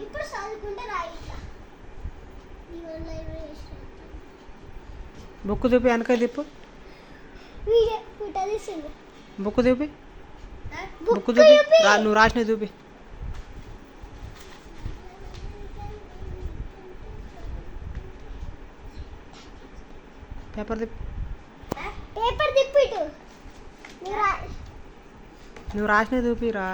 ఇప్పుడు చదువుకుంటే రాయి బుక్ చూపి వెనక తిప్పు. బుక్ చూపి. బుక్ చూపి. నువ్వు రాసినవి చూపి. పేపర్ తిప్పు. ఇటు నువ్వు రాసినవి చూపిరా.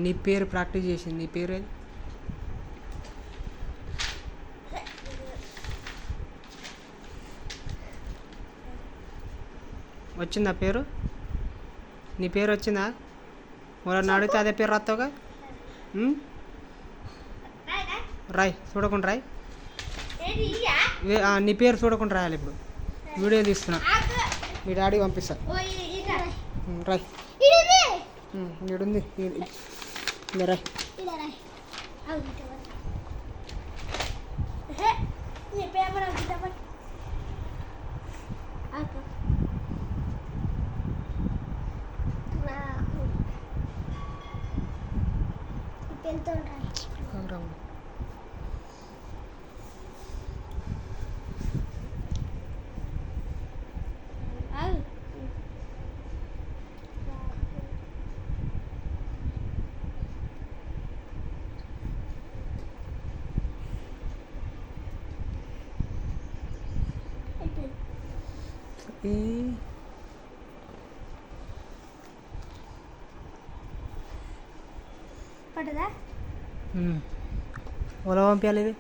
నీ పేరు ప్రాక్టీస్ చేసింది. నీ పేరు ఏది? వచ్చిందా పేరు? నీ పేరు వచ్చిందా? వాళ్ళని అడిగితే అదే పేరు రాస్తావుగా. రాయ్, చూడకుండా రాయ్. నీ పేరు చూడకుండా రాయాలి. ఇప్పుడు వీడియో తీస్తున్నా, మీ డాడీకి పంపిస్తా. రాయ్. ఈడుంది. రాయ్. పడదా? ఓలా పంపించాలి ఇది.